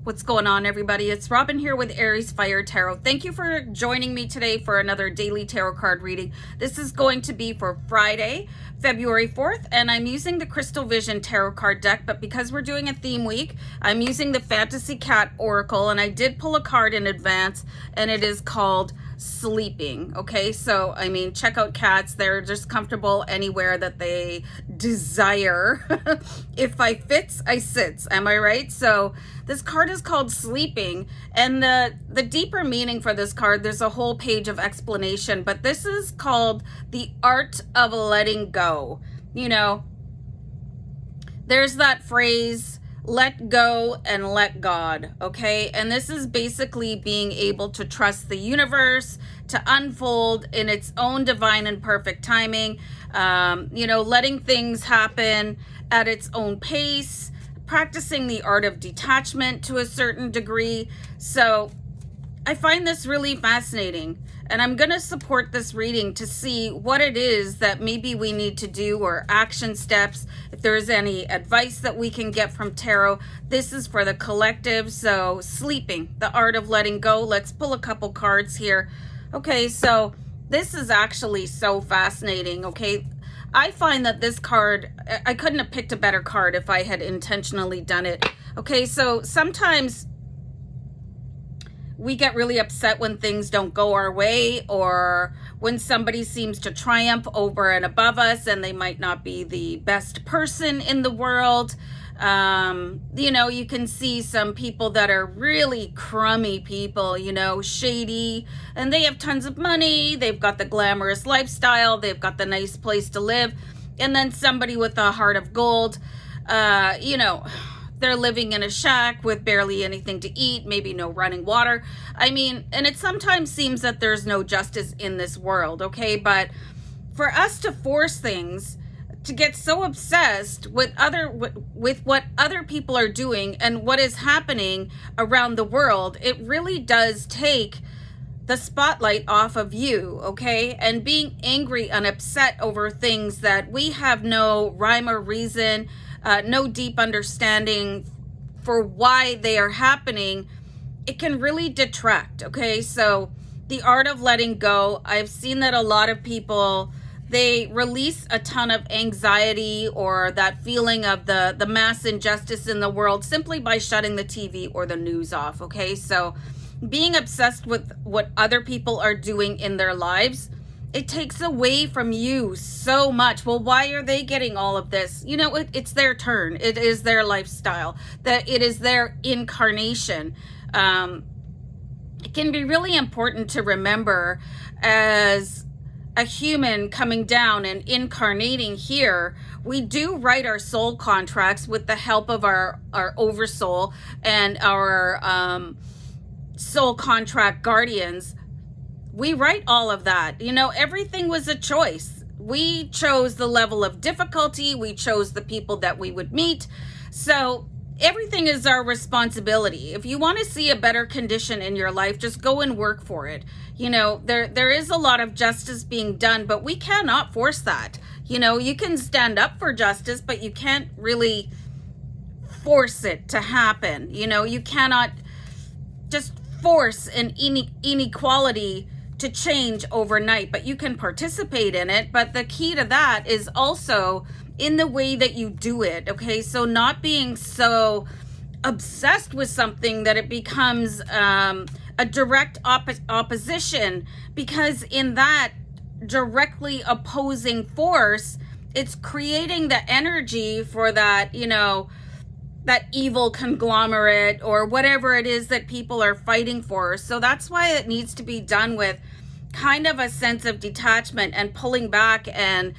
What's going on, everybody? It's Robin here with Ariesfire Tarot. Thank you for joining me today for another daily tarot card reading. This is going to be for Friday, February 4th, and I'm using the Crystal Vision Tarot card deck, but because we're doing a theme week, I'm using the Fantasy Cat Oracle, and I did pull a card in advance, and it is called Sleeping. Okay, so I mean, check out cats. They're just comfortable anywhere that they desire. If I fits, I sits. Am I right? So this card is called Sleeping, and the deeper meaning for this card, there's a whole page of explanation, but this is called the art of letting go. You know, there's that phrase, let go and let God, okay? And this is basically being able to trust the universe to unfold in its own divine and perfect timing, you know, letting things happen at its own pace, practicing the art of detachment to a certain degree. So I find this really fascinating, and I'm going to support this reading to see what it is that maybe we need to do, or action steps. If there's any advice that we can get from tarot, this is for the collective. So sleeping, the art of letting go. Let's pull a couple cards here. Okay, so this is actually so fascinating. Okay, I find that this card, I couldn't have picked a better card if I had intentionally done it. Okay, so sometimes we get really upset when things don't go our way, or when somebody seems to triumph over and above us and they might not be the best person in the world. You know, you can see some people that are really crummy people, you know, shady, and they have tons of money, they've got the glamorous lifestyle, they've got the nice place to live, and then somebody with a heart of gold, you know, they're living in a shack with barely anything to eat, maybe no running water. I mean, and it sometimes seems that there's no justice in this world, okay? But for us to force things, to get so obsessed with what other people are doing and what is happening around the world, it really does take the spotlight off of you, okay? And being angry and upset over things that we have no rhyme or reason, no deep understanding for why they are happening, it can really detract, okay? So the art of letting go, I've seen that a lot of people, they release a ton of anxiety or that feeling of the mass injustice in the world simply by shutting the TV or the news off, okay? So being obsessed with what other people are doing in their lives, it takes away from you so much. Well, why are they getting all of this? You know, it's their turn. It is their lifestyle. That it is their incarnation. It can be really important to remember as a human coming down and incarnating here, we do write our soul contracts with the help of our oversoul and our soul contract guardians. We write all of that. You know, everything was a choice. We chose the level of difficulty. We chose the people that we would meet. So everything is our responsibility. If you want to see a better condition in your life, just go and work for it. You know, there is a lot of justice being done, but we cannot force that. You know, you can stand up for justice, but you can't really force it to happen. You know, you cannot just force an inequality to change overnight, but you can participate in it. But the key to that is also in the way that you do it, okay? So not being so obsessed with something that it becomes a direct opposition, because in that directly opposing force, it's creating the energy for that, you know, that evil conglomerate or whatever it is that people are fighting for. So that's why it needs to be done with kind of a sense of detachment and pulling back and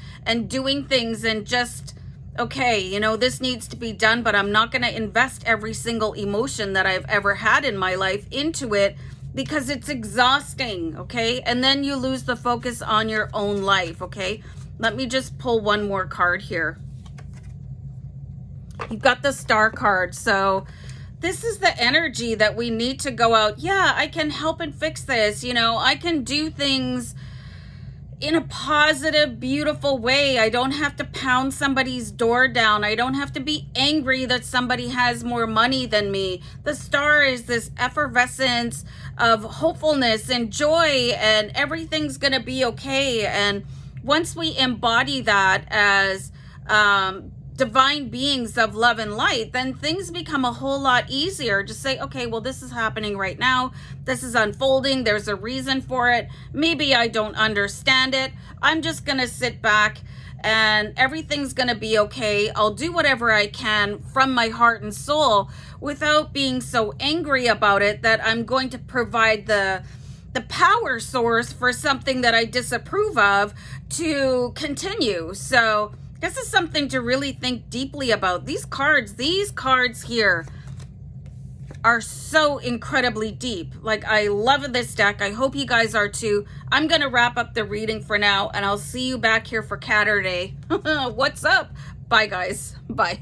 doing things and just, okay, you know, this needs to be done, but I'm not going to invest every single emotion that I've ever had in my life into it, because it's exhausting, okay? And then you lose the focus on your own life, okay? Let me just pull one more card here. You've got the Star card. So this is the energy that we need to go out. Yeah, I can help and fix this. You know, I can do things in a positive, beautiful way. I don't have to pound somebody's door down. I don't have to be angry that somebody has more money than me. The star is this effervescence of hopefulness and joy, and everything's going to be okay. And once we embody that as divine beings of love and light, then things become a whole lot easier. Just say, okay, well, this is happening right now. This is unfolding. There's a reason for it. Maybe I don't understand it. I'm just going to sit back and everything's going to be okay. I'll do whatever I can from my heart and soul without being so angry about it that I'm going to provide the power source for something that I disapprove of to continue. So this is something to really think deeply about. These cards here are so incredibly deep. Like, I love this deck. I hope you guys are too. I'm going to wrap up the reading for now, and I'll see you back here for Catterday. What's up? Bye, guys. Bye.